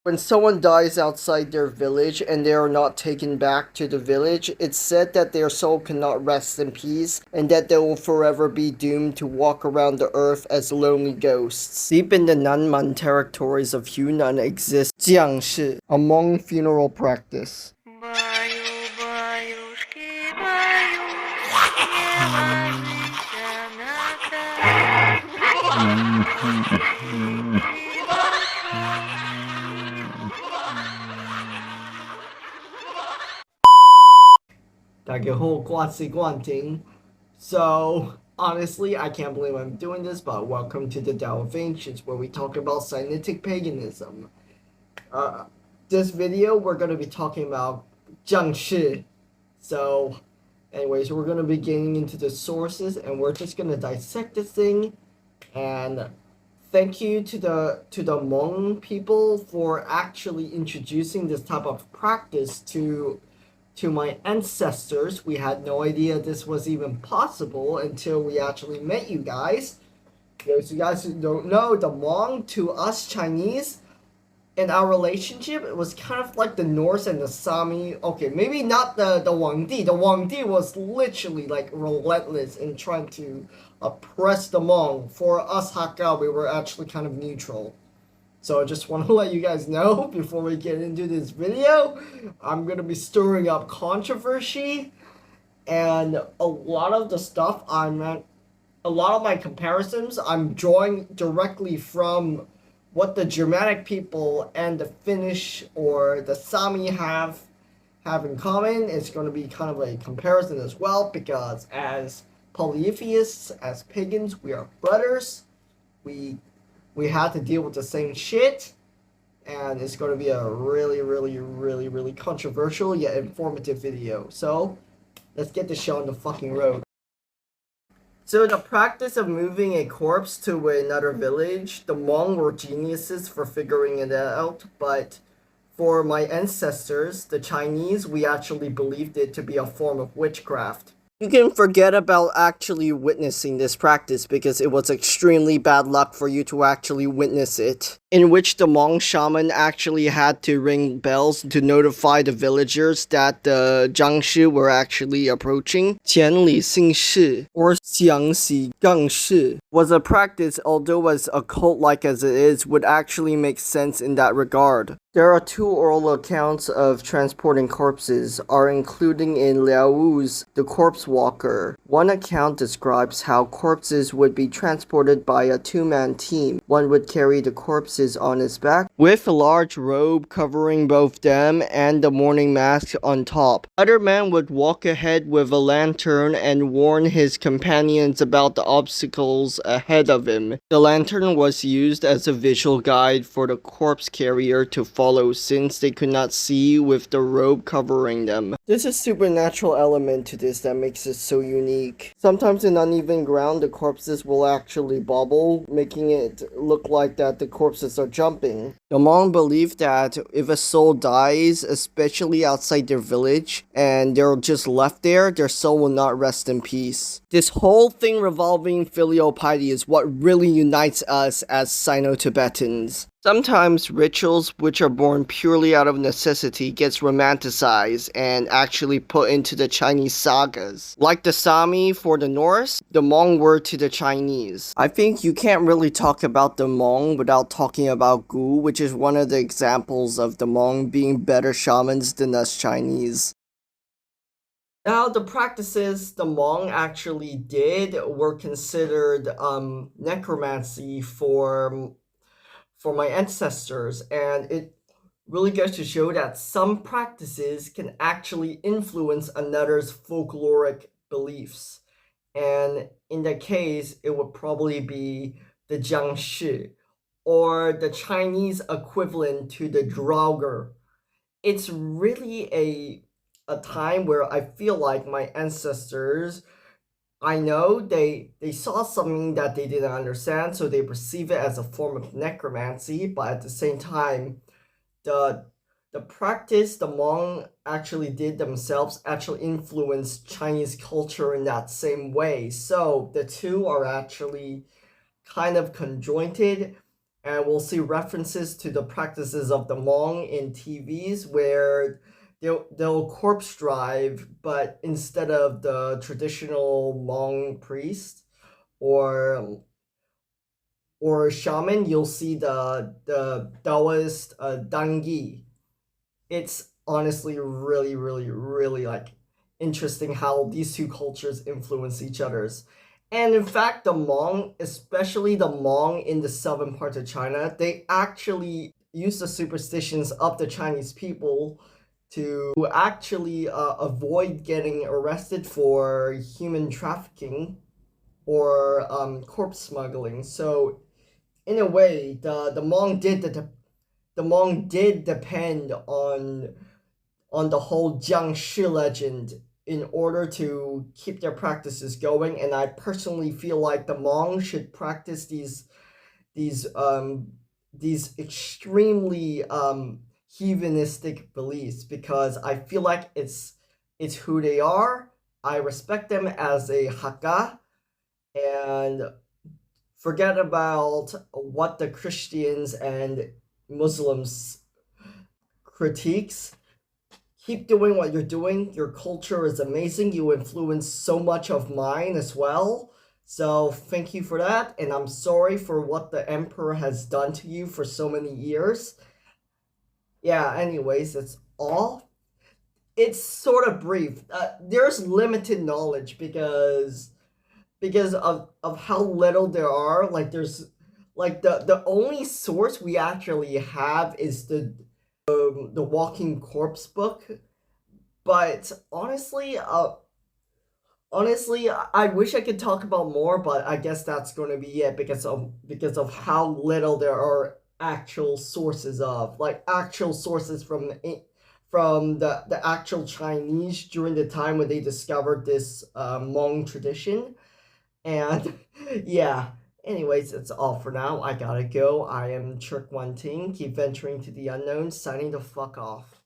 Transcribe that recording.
When someone dies outside their village and they are not taken back to the village, it's said that their soul cannot rest in peace and that they will forever be doomed to walk around the earth as lonely ghosts. Deep in the Nanman territories of Hunan exists jiāngshī, a Hmong funeral practice. So, honestly, I can't believe I'm doing this, but welcome to the Tao of Ancients, where we talk about Sinitic paganism. This video, we're going to be talking about jiāngshī. So, anyways, we're going to be getting into the sources, and we're just going to dissect this thing. And thank you to the Hmong people for actually introducing this type of practice to my ancestors. We had no idea this was even possible until we actually met you guys. Those you guys who don't know, the Hmong to us Chinese, in our relationship, it was kind of like the Norris and the Sami. Okay, maybe not the Huangdi. The Huangdi was literally like relentless in trying to oppress the Hmong. For us Hakka, we were actually kind of neutral. So I just want to let you guys know before we get into this video, I'm going to be stirring up controversy, and a lot of the stuff a lot of my comparisons I'm drawing directly from what the Germanic people and the Finnish or the Sami have in common. It's going to be kind of a comparison as well, because as polytheists, as pagans, we are brothers. We had to deal with the same shit, and it's going to be a really controversial yet informative video. So, let's get the show on the fucking road. So, the practice of moving a corpse to another village, the Hmong were geniuses for figuring it out, but for my ancestors, the Chinese, we actually believed it to be a form of witchcraft. You can forget about actually witnessing this practice because it was extremely bad luck for you to actually witness it, in which the Hmong shaman actually had to ring bells to notify the villagers that the jiāngshī were actually approaching. 千里行事, or Xiāngxī赶尸, was a practice, although as occult-like as it is, would actually make sense in that regard. There are two oral accounts of transporting corpses, are including in Liao Wu's The Corpse Walker. One account describes how corpses would be transported by a two-man team. One would carry the corpses on his back, with a large robe covering both them and the mourning mask on top. Other man would walk ahead with a lantern and warn his companions about the obstacles ahead of him. The lantern was used as a visual guide for the corpse carrier to follow, since they could not see with the robe covering them. There's a supernatural element to this that makes it so unique. Sometimes in uneven ground, the corpses will actually bobble, making it look like that the corpses are jumping. The Hmong believe that if a soul dies, especially outside their village, and they're just left there, their soul will not rest in peace. This whole thing revolving filial piety is what really unites us as sino-Tibetans. Sometimes rituals which are born purely out of necessity gets romanticized and actually put into the Chinese sagas. Like the Sami for the Norse, the Hmong were to the Chinese. I think you can't really talk about the Hmong without talking about Gu, which is one of the examples of the Hmong being better shamans than us Chinese. Now, the practices the Hmong actually did were considered necromancy for my ancestors, and it really goes to show that some practices can actually influence another's folkloric beliefs. And in that case, it would probably be the jiāngshī, or the Chinese equivalent to the Draugr. It's really a time where I feel like my ancestors, I know they saw something that they didn't understand, so they perceive it as a form of necromancy, but at the same time, the practice the Hmong actually did themselves actually influenced Chinese culture in that same way. So the two are actually kind of conjointed, and we'll see references to the practices of the Hmong in TVs where they'll corpse drive, but instead of the traditional Hmong priest or shaman, you'll see the Taoist Dangi. It's honestly really, really, really like interesting how these two cultures influence each other's. And in fact, the Hmong, especially the Hmong in the southern part of China, they actually use the superstitions of the Chinese people to actually avoid getting arrested for human trafficking or corpse smuggling. So in a way, the Hmong did depend on the whole jiāngshī legend in order to keep their practices going, and I personally feel like the Hmong should practice these extremely heathenistic beliefs because I feel like it's who they are. I respect them as a Hakka, and forget about what the Christians and Muslims critiques. Keep doing what you're doing. Your culture is amazing. You influence so much of mine as well. So thank you for that. And I'm sorry for what the emperor has done to you for so many years. Yeah, anyways, that's all. It's sort of brief. There's limited knowledge because of how little there are. Like there's like the only source we actually have is the Walking Corpse book, but honestly, I wish I could talk about more, but I guess that's going to be it because of how little there are actual sources of actual sources from the actual Chinese during the time when they discovered this Hmong tradition, and yeah. Anyways, that's all for now. I gotta go. I am Trick One Ting. Keep venturing to the unknown. Signing the fuck off.